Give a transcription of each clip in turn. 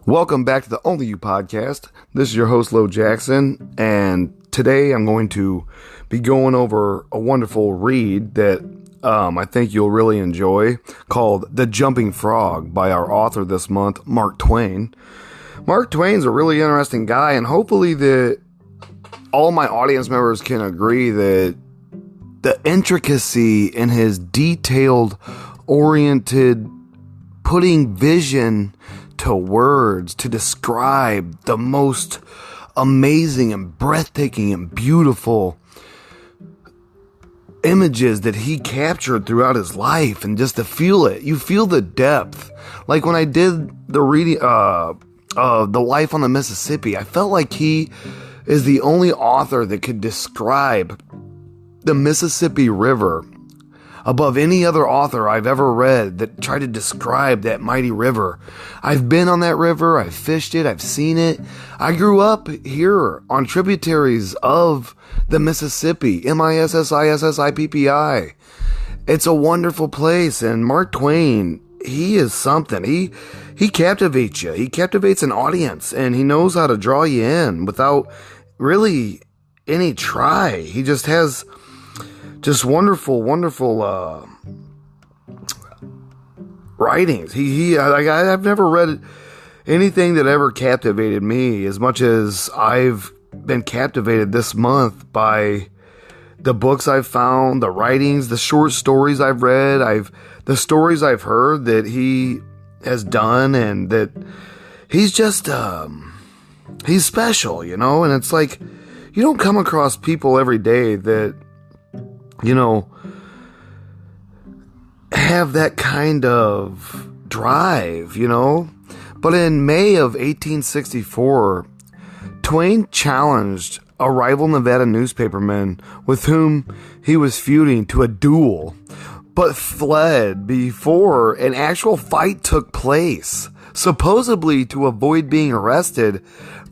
Welcome back to the Only You podcast. This is your host, Lo Jackson, and today I'm going to be going over a wonderful read that I think you'll really enjoy, called The Jumping Frog by our author this month, Mark Twain. Mark Twain's a really interesting guy, and hopefully that all my audience members can agree that the intricacy in his detailed, oriented, putting vision to words to describe the most amazing and breathtaking and beautiful images that he captured throughout his life, and just to feel it, you feel the depth. Like when I did the reading of The Life on the Mississippi, I felt like he is the only author that could describe the Mississippi River above any other author I've ever read that tried to describe that mighty river. I've been on that river, I've fished it, I've seen it. I grew up here on tributaries of the Mississippi, Mississippi. It's a wonderful place, and Mark Twain, he is something. He captivates you. He captivates an audience, and he knows how to draw you in without really any try. He just has just wonderful writings. I've never read anything that ever captivated me as much as I've been captivated this month by the books I've found, the writings, the short stories I've read, the stories I've heard that he has done, and that he's just he's special, you know. And it's like you don't come across people every day that, you know, have that kind of drive, you know. But in May of 1864, Twain challenged a rival Nevada newspaperman with whom he was feuding to a duel, but fled before an actual fight took place, supposedly to avoid being arrested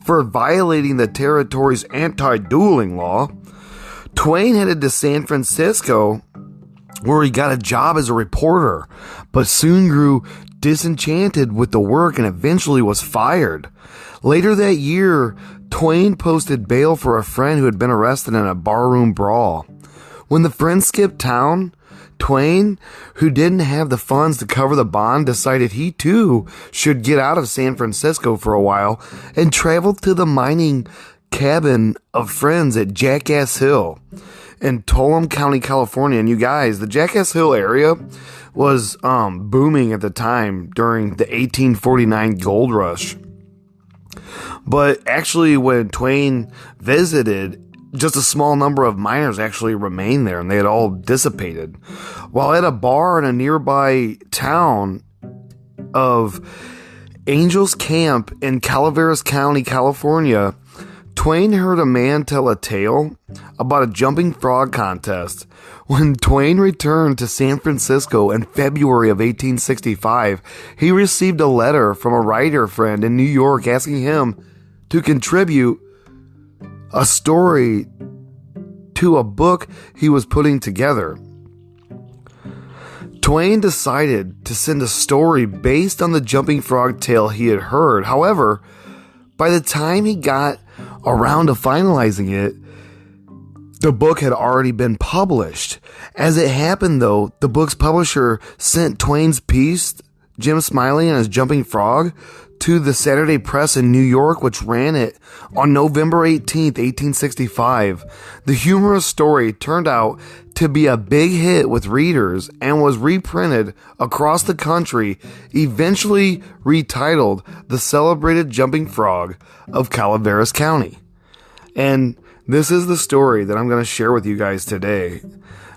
for violating the territory's anti-dueling law. Twain headed to San Francisco, where he got a job as a reporter, but soon grew disenchanted with the work and eventually was fired. Later that year, Twain posted bail for a friend who had been arrested in a barroom brawl. When the friend skipped town, Twain, who didn't have the funds to cover the bond, decided he too should get out of San Francisco for a while and traveled to the mining cabin of friends at Jackass Hill in Tuolumne County, California. And you guys, the Jackass Hill area was booming at the time during the 1849 gold rush. But actually, when Twain visited, just a small number of miners actually remained there, and they had all dissipated. While at a bar in a nearby town of Angels Camp in Calaveras County, California, Twain heard a man tell a tale about a jumping frog contest. When Twain returned to San Francisco in February of 1865, he received a letter from a writer friend in New York asking him to contribute a story to a book he was putting together. Twain decided to send a story based on the jumping frog tale he had heard. However, by the time he got around to finalizing it, the book had already been published. As it happened, though, the book's publisher sent Twain's piece, Jim Smiley and His Jumping Frog, to the Saturday Press in New York, which ran it on November 18th, 1865. The humorous story turned out to be a big hit with readers and was reprinted across the country, eventually retitled The Celebrated Jumping Frog of Calaveras County. And this is the story that I'm going to share with you guys today.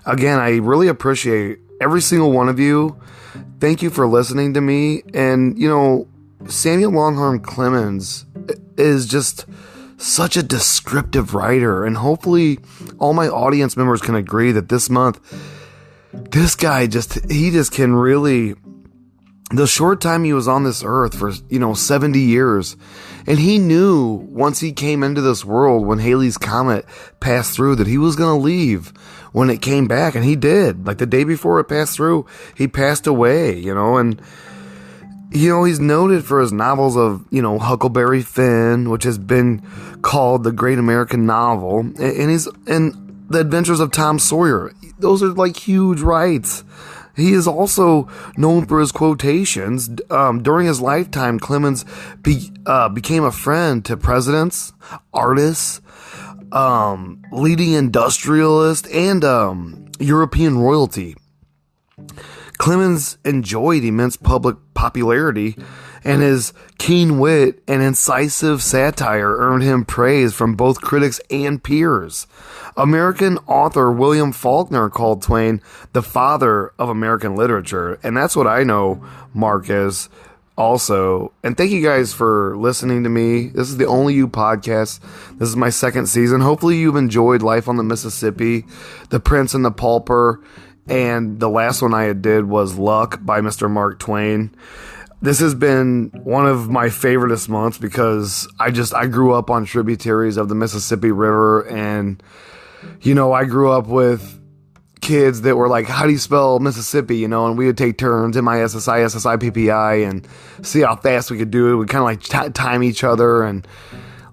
Again, I really appreciate every single one of you. Thank you for listening to me. And, you know, Samuel Longhorn Clemens is just such a descriptive writer, and hopefully all my audience members can agree that this month, this guy he can really, the short time he was on this earth for, 70 years, and he knew once he came into this world, when Halley's Comet passed through, that he was going to leave when it came back, and he did. Like the day before it passed through, he passed away, and He's noted for his novels of, Huckleberry Finn, which has been called the great American novel, and The Adventures of Tom Sawyer. Those are like huge rights. He is also known for his quotations. During his lifetime, Clemens became a friend to presidents, artists, leading industrialists, and European royalty. Clemens enjoyed immense public popularity, and his keen wit and incisive satire earned him praise from both critics and peers. American author William Faulkner called Twain the father of American literature, and that's what I know Mark is also. And thank you guys for listening to me. This is the Only You podcast. This is my second season. Hopefully you've enjoyed Life on the Mississippi, The Prince and the Pauper, and the last one I did was Luck by Mr. Mark Twain. This has been one of my favoriteest months because I grew up on tributaries of the Mississippi River, and I grew up with kids that were like, how do you spell Mississippi, and we would take turns, MISSI, SSI, PPI, and see how fast we could do it. We kind of like time each other, and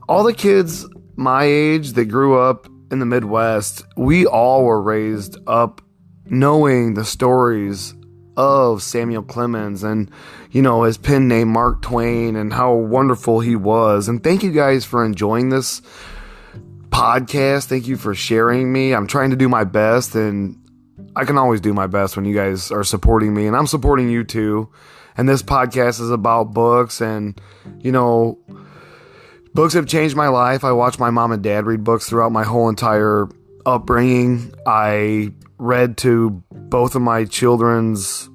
all the kids my age that grew up in the Midwest, we all were raised up knowing the stories of Samuel Clemens and, his pen name Mark Twain and how wonderful he was. And thank you guys for enjoying this podcast. Thank you for sharing me. I'm trying to do my best, and I can always do my best when you guys are supporting me, and I'm supporting you too. And this podcast is about books, and, books have changed my life. I watched my mom and dad read books throughout my whole entire upbringing. I read to both of my children's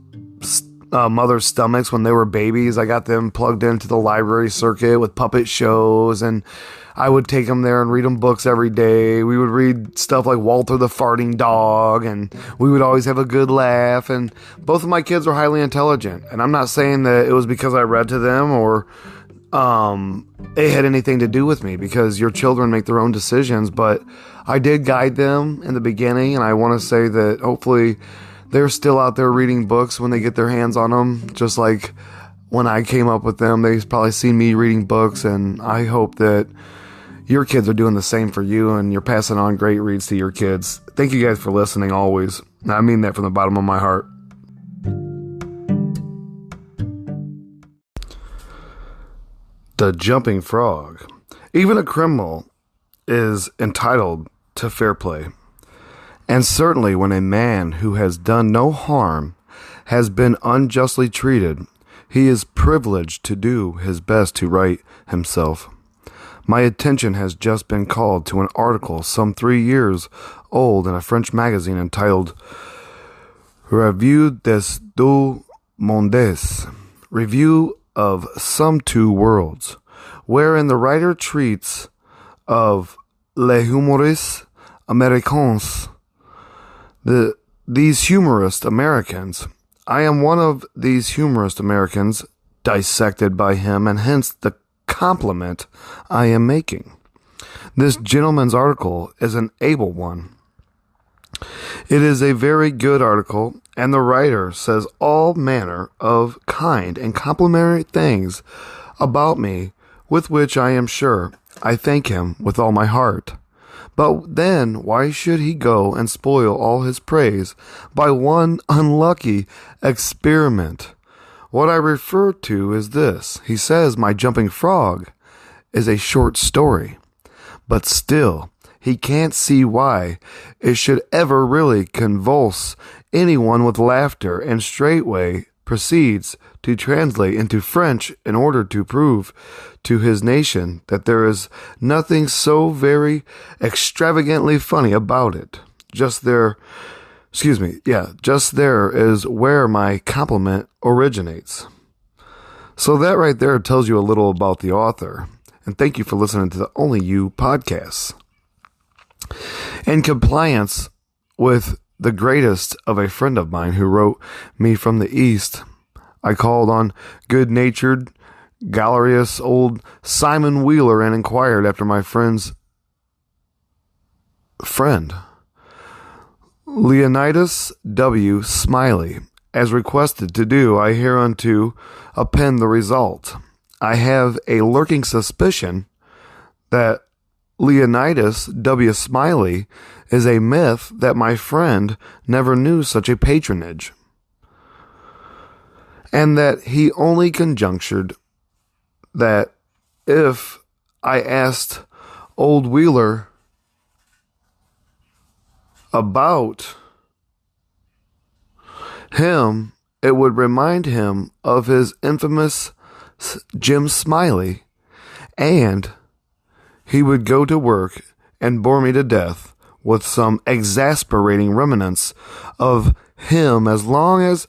mother's stomachs when they were babies. I got them plugged into the library circuit with puppet shows, and I would take them there and read them books every day. We would read stuff like Walter the Farting Dog, and we would always have a good laugh. And both of my kids were highly intelligent. And I'm not saying that it was because I read to them or it had anything to do with me, because your children make their own decisions. But I did guide them in the beginning, and I want to say that hopefully they're still out there reading books when they get their hands on them, just like when I came up with them. They've probably seen me reading books, and I hope that your kids are doing the same for you, and you're passing on great reads to your kids. Thank you guys for listening always. I mean that from the bottom of my heart. The Jumping Frog. Even a criminal is entitled to fair play. And certainly when a man who has done no harm has been unjustly treated, he is privileged to do his best to right himself. My attention has just been called to an article some 3 years old in a French magazine entitled Revue des Deux Mondes, Review of Some Two Worlds, wherein the writer treats of les humoristes américains, these humorist Americans. I am one of these humorist Americans dissected by him, and hence the compliment I am making. This gentleman's article is an able one. It is a very good article, and the writer says all manner of kind and complimentary things about me, with which I am sure I thank him with all my heart. But then why should he go and spoil all his praise by one unlucky experiment? What I refer to is this. He says my Jumping Frog is a short story, but still he can't see why it should ever really convulse anyone with laughter, and straightway proceeds to translate into French in order to prove to his nation that there is nothing so very extravagantly funny about it. Just there is where my compliment originates. So that right there tells you a little about the author. And thank you for listening to the Only You podcasts. In compliance with the greatest of a friend of mine who wrote me from the East, I called on good-natured, galleries old Simon Wheeler and inquired after my friend's friend, Leonidas W. Smiley, as requested to do, I hereunto append the result. I have a lurking suspicion that Leonidas W. Smiley is a myth, that my friend never knew such a patronage, and that he only conjectured that if I asked old Wheeler about him, it would remind him of his infamous Jim Smiley, and he would go to work and bore me to death with some exasperating remnants of him, as long as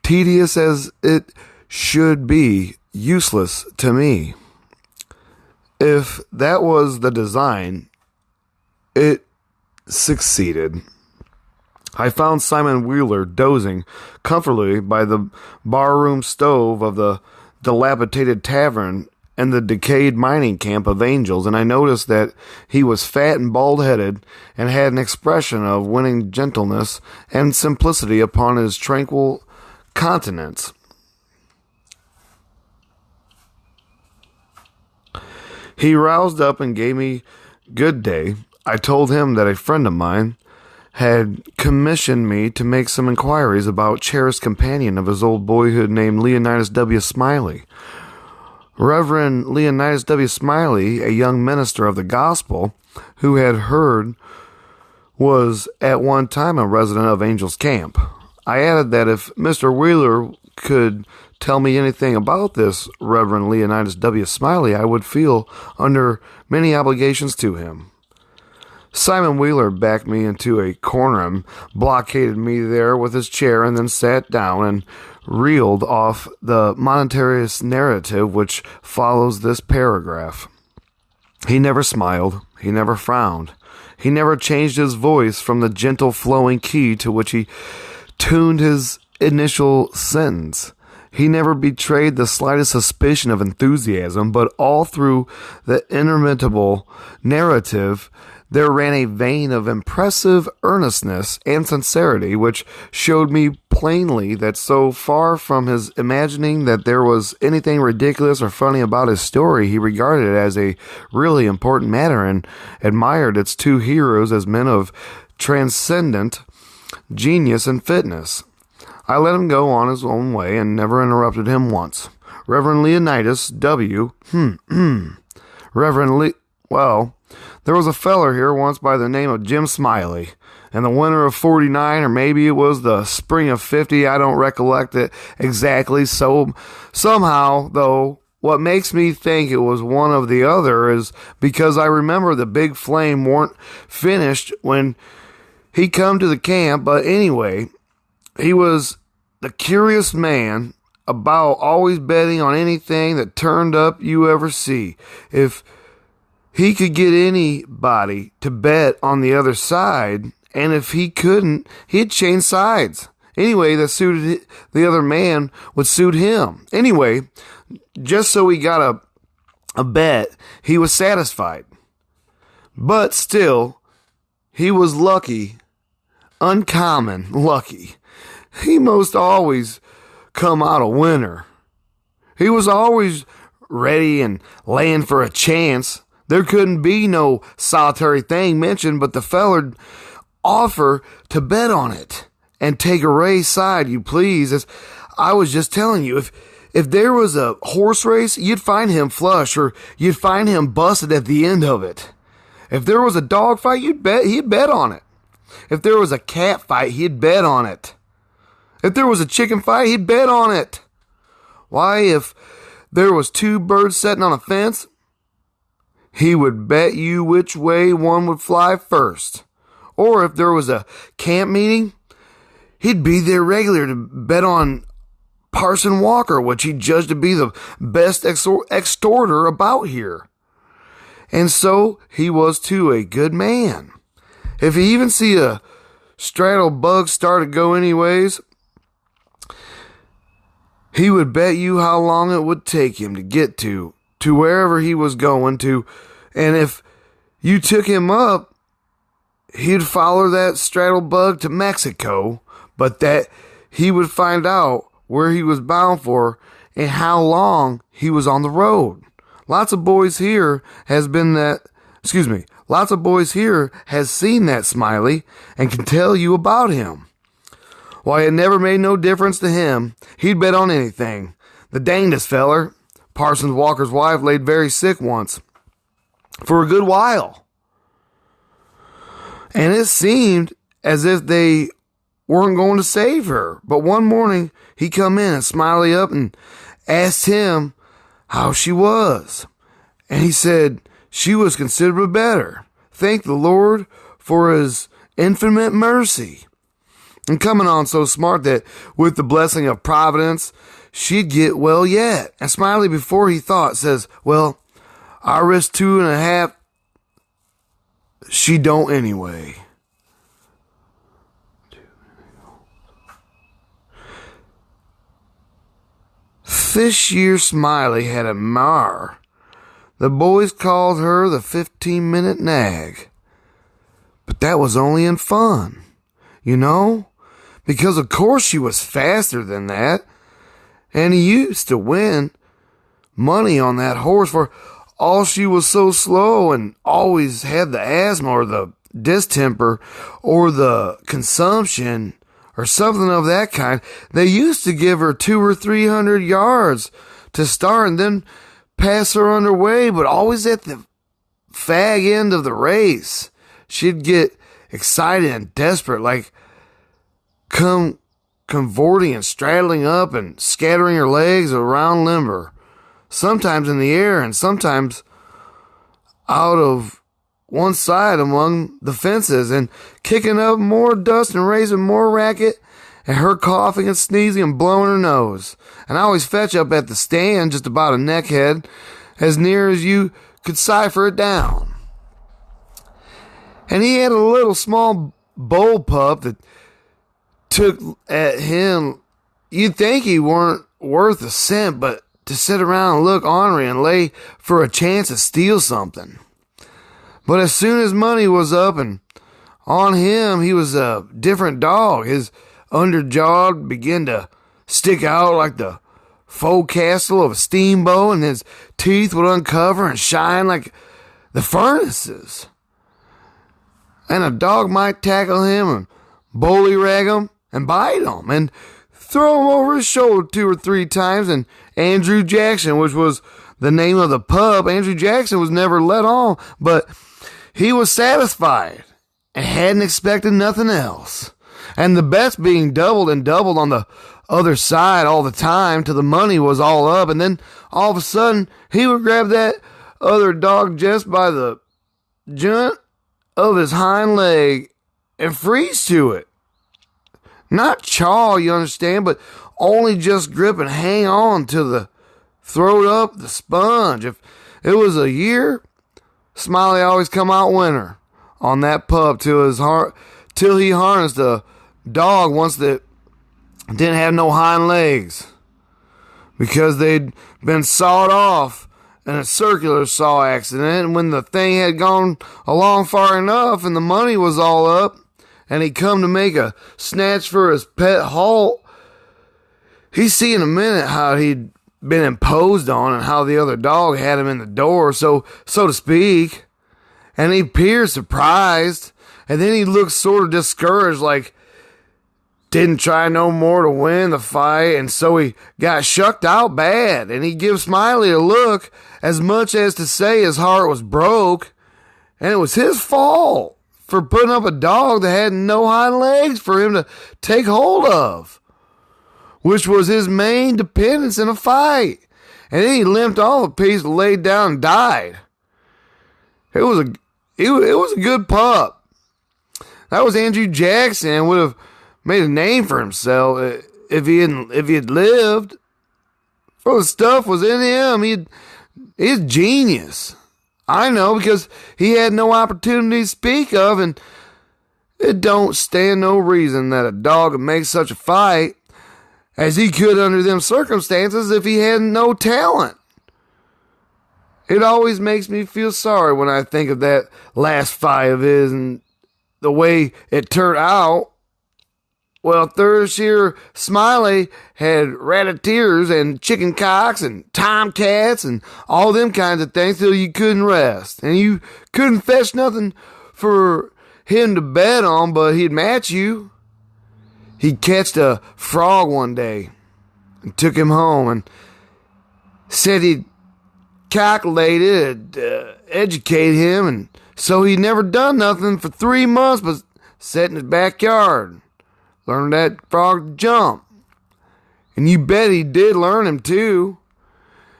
tedious as it should be useless to me. If that was the design, it succeeded. I found Simon Wheeler dozing comfortably by the barroom stove of the dilapidated tavern in the decayed mining camp of Angels, and I noticed that he was fat and bald-headed and had an expression of winning gentleness and simplicity upon his tranquil countenance. He roused up and gave me good day. I told him that a friend of mine had commissioned me to make some inquiries about cherished companion of his old boyhood named Leonidas W. Smiley. Reverend Leonidas W. Smiley, a young minister of the gospel who had heard, was at one time a resident of Angel's Camp. I added that if Mr. Wheeler could tell me anything about this Reverend Leonidas W. Smiley, I would feel under many obligations to him. Simon Wheeler backed me into a corner and blockaded me there with his chair, and then sat down and reeled off the monetarist narrative which follows this paragraph. He never smiled. He never frowned. He never changed his voice from the gentle flowing key to which he tuned his initial sentence. He never betrayed the slightest suspicion of enthusiasm, but all through the interminable narrative there ran a vein of impressive earnestness and sincerity, which showed me plainly that so far from his imagining that there was anything ridiculous or funny about his story, he regarded it as a really important matter and admired its two heroes as men of transcendent genius and fitness. I let him go on his own way and never interrupted him once. Reverend Leonidas W. Well, there was a feller here once by the name of Jim Smiley. In the winter of 49, or maybe it was the spring of 50, I don't recollect it exactly. So somehow, though, what makes me think it was one of the other is because I remember the big flame weren't finished when he come to the camp. But anyway, he was the curious man about always betting on anything that turned up you ever see. If he could get anybody to bet on the other side, and if he couldn't, he'd change sides. Anyway, that suited the other man would suit him. Anyway, just so he got a bet, he was satisfied. But still, he was lucky, uncommon lucky. He most always come out a winner. He was always ready and laying for a chance. There couldn't be no solitary thing mentioned, but the feller'd offer to bet on it and take a race side, you please. As I was just telling you, if there was a horse race, you'd find him flush, or you'd find him busted at the end of it. If there was a dog fight, he'd bet on it. If there was a cat fight, he'd bet on it. If there was a chicken fight, he'd bet on it. Why, if there was two birds sitting on a fence, he would bet you which way one would fly first. Or if there was a camp meeting, he'd be there regular to bet on Parson Walker, which he judged to be the best extorter about here. And so he was too a good man. If he even see a straddle bug start to go anyways, he would bet you how long it would take him to get to wherever he was going to, and if you took him up, he'd follow that straddle bug to Mexico, but that he would find out where he was bound for and how long he was on the road. Lots of boys here has seen that Smiley and can tell you about him. Why, it never made no difference to him. He'd bet on anything. The dangest feller, Parsons Walker's wife, laid very sick once for a good while. And it seemed as if they weren't going to save her. But one morning, he come in and Smiley up and asked him how she was. And he said she was considerably better. Thank the Lord for his infinite mercy. And coming on so smart that with the blessing of Providence, she'd get well yet. And Smiley, before he thought, says, well, I risk 2.5. She don't anyway. This year Smiley had a mare. The boys called her the 15-minute nag. But that was only in fun, you know? Because of course she was faster than that. And he used to win money on that horse for all she was so slow and always had the asthma or the distemper or the consumption or something of that kind. They used to give her 200 or 300 yards to start and then pass her underway, but always at the fag end of the race. She'd get excited and desperate, like come cavorting and straddling up and scattering her legs around limber, sometimes in the air and sometimes out of one side among the fences and kicking up more dust and raising more racket, and her coughing and sneezing and blowing her nose. And I always fetch up at the stand just about a neckhead, as near as you could cipher it down. And he had a little small bull pup that took at him. You'd think he weren't worth a cent, but to sit around and look ornery and lay for a chance to steal something. But as soon as money was up and on him, he was a different dog. His underjaw began to stick out like the forecastle of a steamboat, and his teeth would uncover and shine like the furnaces. And a dog might tackle him and bullyrag him and bite him and throw him over his shoulder 2 or 3 times. And Andrew Jackson, which was the name of the pup, Andrew Jackson was never let on, but he was satisfied and hadn't expected nothing else. And the bets being doubled and doubled on the other side all the time till the money was all up. And then all of a sudden, he would grab that other dog just by the joint of his hind leg and freeze to it. Not chaw, you understand, but only just grip and hang on to the throat up the sponge. If it was a year, Smiley always come out winner on that pup till he harnessed a dog once that didn't have no hind legs because they'd been sawed off in a circular saw accident. And when the thing had gone along far enough and the money was all up and he come to make a snatch for his pet halt, he see in a minute how he'd been imposed on and how the other dog had him in the door, so to speak. And he appeared surprised, and then he looked sort of discouraged, like didn't try no more to win the fight, and so he got shucked out bad. And he give Smiley a look as much as to say his heart was broke, and it was his fault for putting up a dog that had no hind legs for him to take hold of, which was his main dependence in a fight. And then he limped all the piece, laid down, and died. It was a good pup. That was Andrew Jackson. Would have made a name for himself if he had lived. For the stuff was in him. He's genius. I know, because he had no opportunity to speak of, and it don't stand no reason that a dog would make such a fight as he could under them circumstances if he had no talent. It always makes me feel sorry when I think of that last fight of his and the way it turned out. Well, Thirst here, Smiley had rabbiteers and chicken cocks and tomcats and all them kinds of things till you couldn't rest. And you couldn't fetch nothing for him to bet on, but he'd match you. He catched a frog one day and took him home and said he'd calculated educate him, and so he'd never done nothing for 3 months but sat in his backyard, learned that frog to jump. And you bet he did learn him too.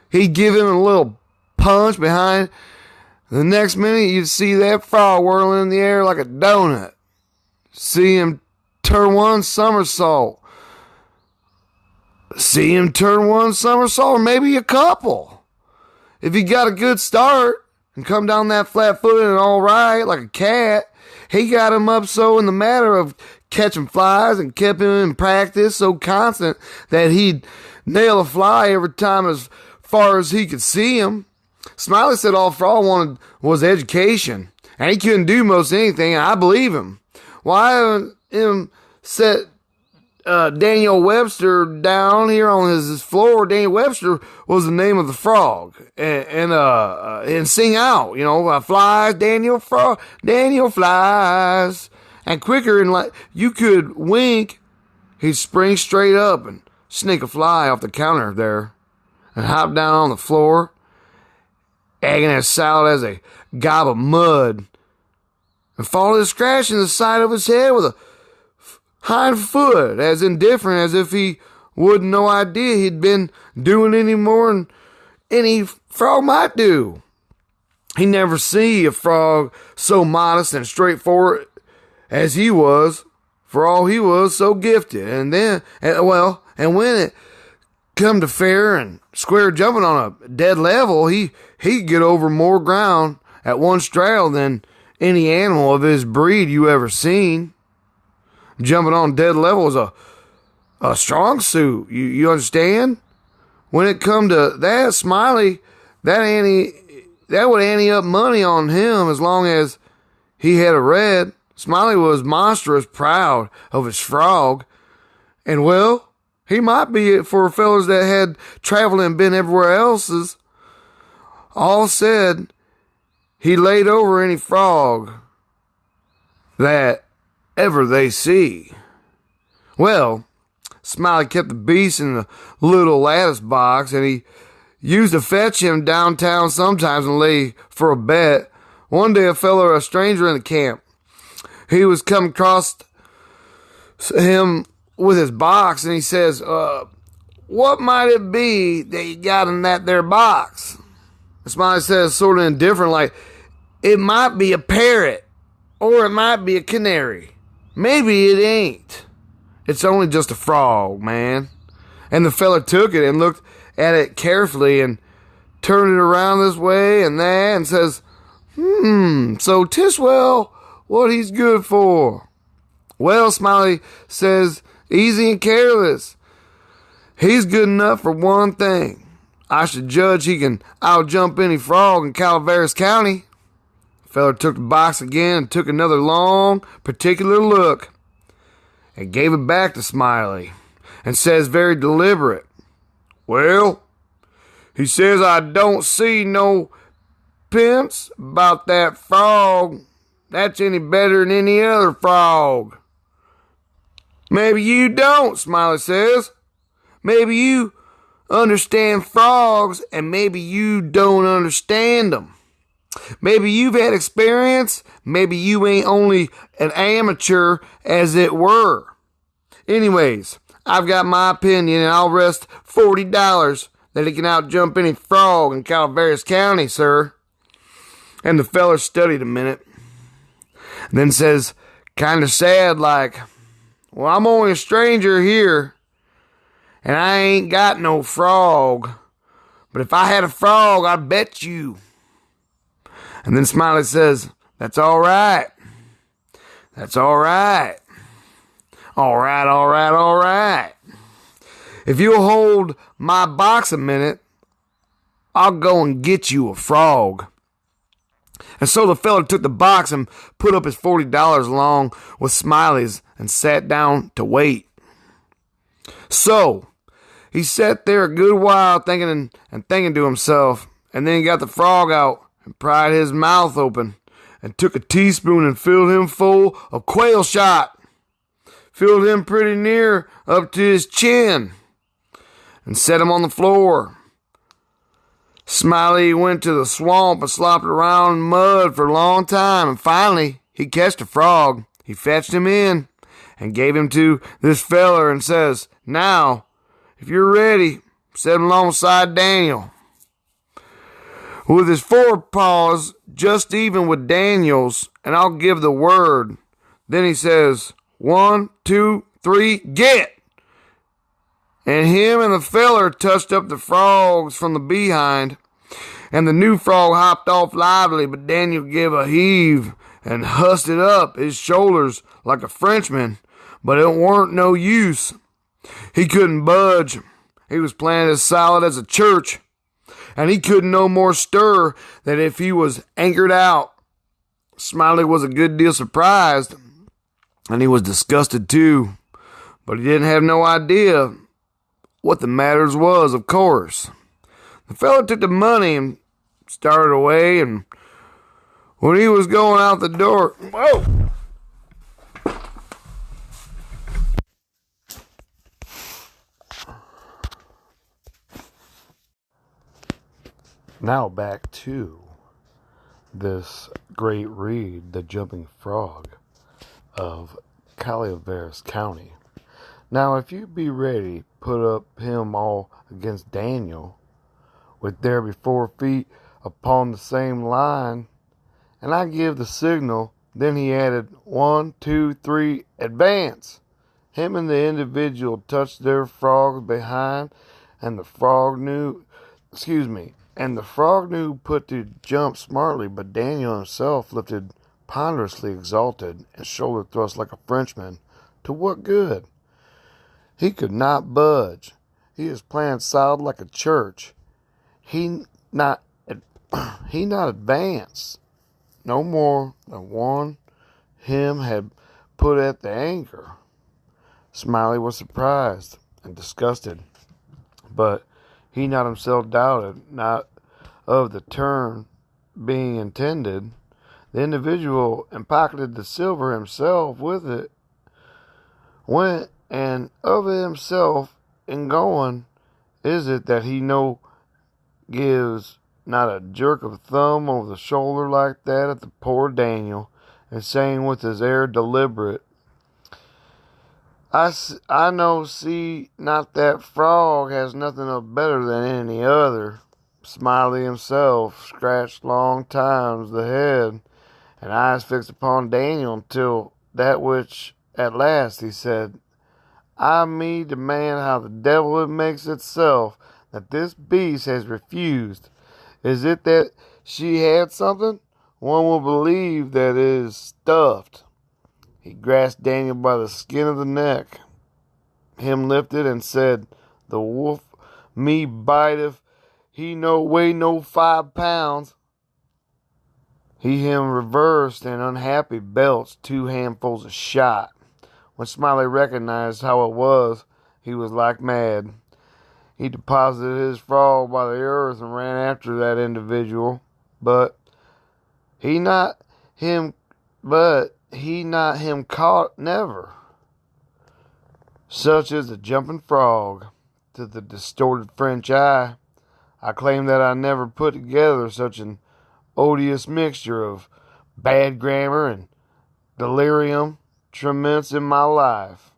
He'd give him a little punch behind. The next minute you'd see that frog whirling in the air like a donut. See him turn one somersault. Or maybe a couple. If he got a good start and come down that flat footed and all right like a cat, he got him up so in the matter of catching flies and kept him in practice so constant that he'd nail a fly every time as far as he could see him. Smiley said all Frog wanted was education, and he couldn't do most anything, and I believe him. Why haven't him set Daniel Webster down here on his floor? Daniel Webster was the name of the frog, and sing out, flies, Daniel flies, and quicker than like you could wink, he'd spring straight up and sneak a fly off the counter there, and hop down on the floor, egging as solid as a gob of mud, and fall to scratching the side of his head with a hind foot, as indifferent as if he wouldn't no idea he'd been doing any more than any frog might do. He never see a frog so modest and straightforward as he was, for all he was so gifted. And when it come to fair and square jumping on a dead level, he'd get over more ground at one straddle than any animal of his breed you ever seen. Jumping on dead level is a strong suit. You understand? When it come to that, Smiley, that would ante up money on him as long as he had a red. Smiley was monstrous proud of his frog. And well, he might be it for fellas that had traveled and been everywhere else's. All said, he laid over any frog that ever they see. Well, Smiley kept the beast in the little lattice box, and he used to fetch him downtown sometimes and lay for a bet. One day a stranger in the camp, he was coming across him with his box, and he says, what might it be that you got in that there box? Smiley says, sort of indifferent, like, it might be a parrot, or it might be a canary. Maybe it ain't. It's only just a frog, man. And the fella took it and looked at it carefully and turned it around this way and that and says, so 'tis well what he's good for. Well, Smiley says, easy and careless. He's good enough for one thing. I should judge he can outjump any frog in Calaveras County. Feller took the box again and took another long, particular look and gave it back to Smiley and says very deliberate, well, he says, I don't see no pimps about that frog that's any better than any other frog. Maybe you don't, Smiley says. Maybe you understand frogs and maybe you don't understand them. Maybe you've had experience. Maybe you ain't only an amateur, as it were. Anyways, I've got my opinion, and I'll rest $40 that he can outjump any frog in Calaveras County, sir. And the feller studied a minute, and then says, kind of sad like, well, I'm only a stranger here, and I ain't got no frog. But if I had a frog, I'd bet you. And then Smiley says, that's all right. That's all right. All right, all right, all right. If you'll hold my box a minute, I'll go and get you a frog. And so the fella took the box and put up his $40 along with Smiley's and sat down to wait. So he sat there a good while thinking and thinking to himself, and then he got the frog out and pried his mouth open and took a teaspoon and filled him full of quail shot. Filled him pretty near up to his chin and set him on the floor. Smiley went to the swamp and slopped around in mud for a long time, and finally he catched a frog. He fetched him in and gave him to this feller and says, "Now, if you're ready, set him alongside Daniel." With his forepaws just even with Daniel's, and I'll give the word. Then he says, 1, 2, 3, get! And him and the feller touched up the frogs from the behind, and the new frog hopped off lively, but Daniel gave a heave and husted up his shoulders like a Frenchman, but it weren't no use. He couldn't budge. He was planted as solid as a church, and he couldn't no more stir than if he was anchored out. Smiley was a good deal surprised, and he was disgusted too, but he didn't have no idea what the matters was, of course. The fellow took the money and started away, and when he was going out the door, whoa! Now back to this great read, The Jumping Frog of Calaveras County. Now, if you be ready, put up him all against Daniel, with there be 4 feet upon the same line, and I give the signal. Then he added, 1, 2, 3, advance. Him and the individual touched their frogs behind, and the frog knew put to jump smartly, but Daniel himself lifted ponderously exalted and shoulder thrust like a Frenchman. To what good? He could not budge. He is planted solid like a church. He not advanced. No more than one him had put at the anchor. Smiley was surprised and disgusted, but he not himself doubted not of the turn being intended. The individual and pocketed the silver himself with it. Went and of himself in going is it that he no gives not a jerk of thumb over the shoulder like that at the poor Daniel, and saying with his air deliberate, I know see not that frog has nothing of better than any other. Smiley himself scratched long times the head, and eyes fixed upon Daniel until that which at last he said, I me demand how the devil it makes itself that this beast has refused. Is it that she had something? One will believe that it is stuffed. He grasped Daniel by the skin of the neck, him lifted, and said, The wolf me biteth, he no weigh no 5 pounds. He him reversed and unhappy belched 2 handfuls of shot. When Smiley recognized how it was, he was like mad. He deposited his frog by the earth and ran after that individual, but he not him caught never. Such is the jumping frog to the distorted French eye. I claim that I never put together such an odious mixture of bad grammar and delirium tremendous in my life.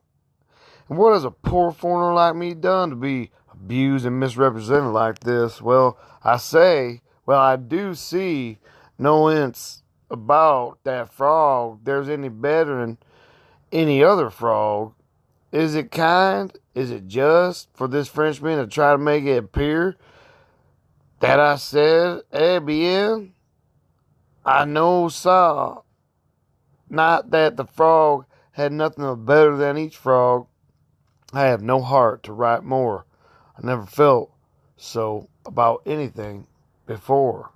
And what has a poor foreigner like me done to be abused and misrepresented like this? Well, I do see no hints about that frog there's any better than any other frog. Is it kind? Is it just for this Frenchman to try to make it appear that I said, eh bien? I know, saw not that the frog had nothing of better than each frog. I have no heart to write more. I never felt so about anything before.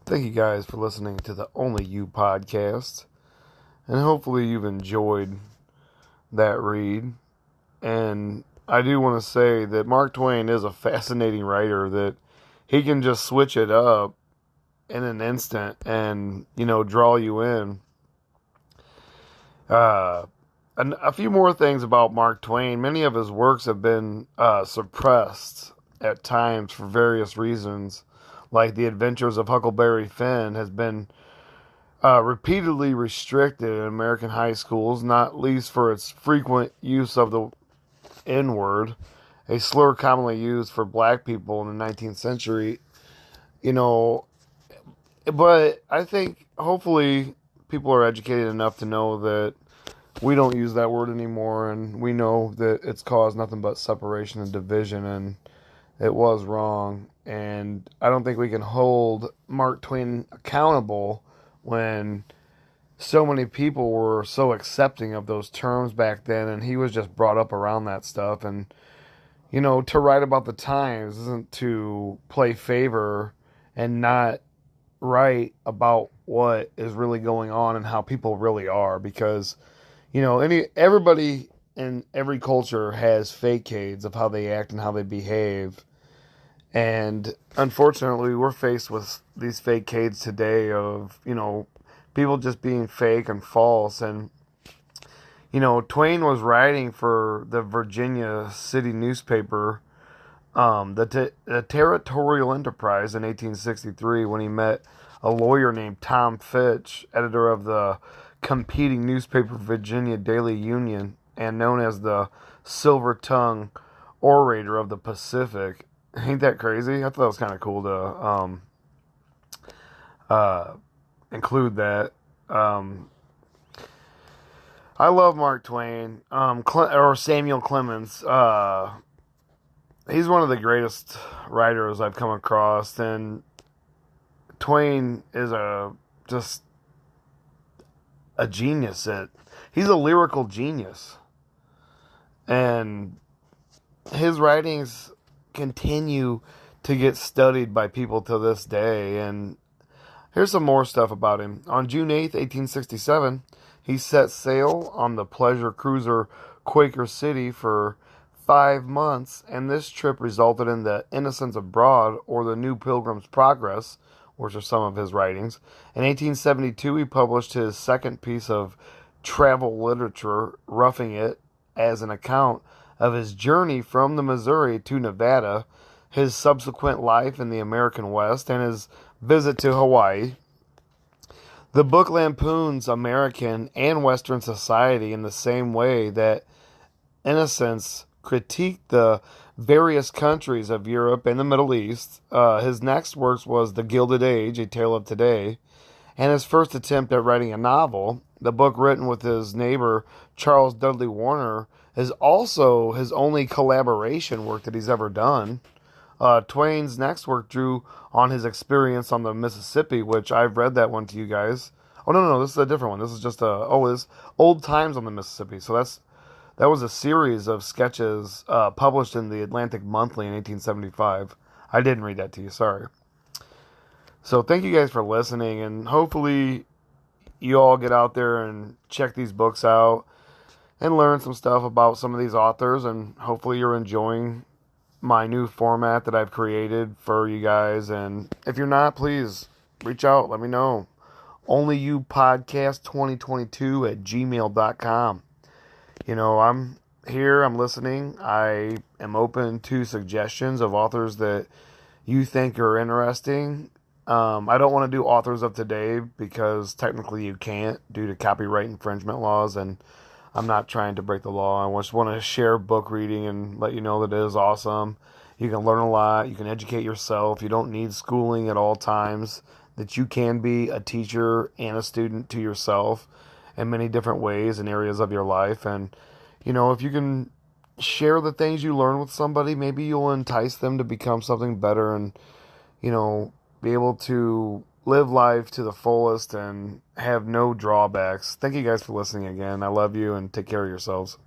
Thank you guys for listening to the Only You podcast. And hopefully you've enjoyed that read. And I do want to say that Mark Twain is a fascinating writer, that he can just switch it up in an instant and, draw you in. And a few more things about Mark Twain. Many of his works have been suppressed at times for various reasons, like The Adventures of Huckleberry Finn has been repeatedly restricted in American high schools, not least for its frequent use of the N-word, a slur commonly used for black people in the 19th century. But I think hopefully people are educated enough to know that we don't use that word anymore, and we know that it's caused nothing but separation and division, and it was wrong. And I don't think we can hold Mark Twain accountable when so many people were so accepting of those terms back then, and he was just brought up around that stuff. And, to write about the times isn't to play favor and not write about what is really going on and how people really are, because everybody in every culture has facades of how they act and how they behave. And unfortunately, we're faced with these facades today of, people just being fake and false. And, Twain was writing for the Virginia City newspaper, the Territorial Enterprise, in 1863, when he met a lawyer named Tom Fitch, editor of the competing newspaper Virginia Daily Union, and known as the Silver Tongue Orator of the Pacific. Ain't that crazy? I thought it was kind of cool to include that. I love Mark Twain, or Samuel Clemens. He's one of the greatest writers I've come across, and Twain is just a genius. He's a lyrical genius, and his writings continue to get studied by people to this day. And here's some more stuff about him. On June 8th, 1867, he set sail on the pleasure cruiser Quaker City for 5 months, and this trip resulted in the Innocents Abroad, or the New Pilgrim's Progress, which are some of his writings. In 1872, he published his second piece of travel literature, Roughing It, as an account of his journey from the Missouri to Nevada, his subsequent life in the American West, and his visit to Hawaii. The book lampoons American and Western society in the same way that Innocents critiqued the various countries of Europe and the Middle East. His next works was The Gilded Age, A Tale of Today, and his first attempt at writing a novel. The book, written with his neighbor Charles Dudley Warner, is also his only collaboration work that he's ever done. Twain's next work drew on his experience on the Mississippi, which I've read that one to you guys. Oh, no, this is a different one. This is just this Old Times on the Mississippi. So that was a series of sketches published in the Atlantic Monthly in 1875. I didn't read that to you, sorry. So thank you guys for listening, and hopefully you all get out there and check these books out and learn some stuff about some of these authors, and hopefully you're enjoying my new format that I've created for you guys. And if you're not, please reach out, let me know. onlyyoupodcast2022@gmail.com. I'm here, I'm listening. I am open to suggestions of authors that you think are interesting. I don't want to do authors of today because technically you can't due to copyright infringement laws, and I'm not trying to break the law. I just want to share book reading and let you know that it is awesome. You can learn a lot. You can educate yourself. You don't need schooling at all times. That you can be a teacher and a student to yourself in many different ways and areas of your life. And, if you can share the things you learn with somebody, maybe you'll entice them to become something better and, be able to live life to the fullest and have no drawbacks. Thank you guys for listening again. I love you, and take care of yourselves.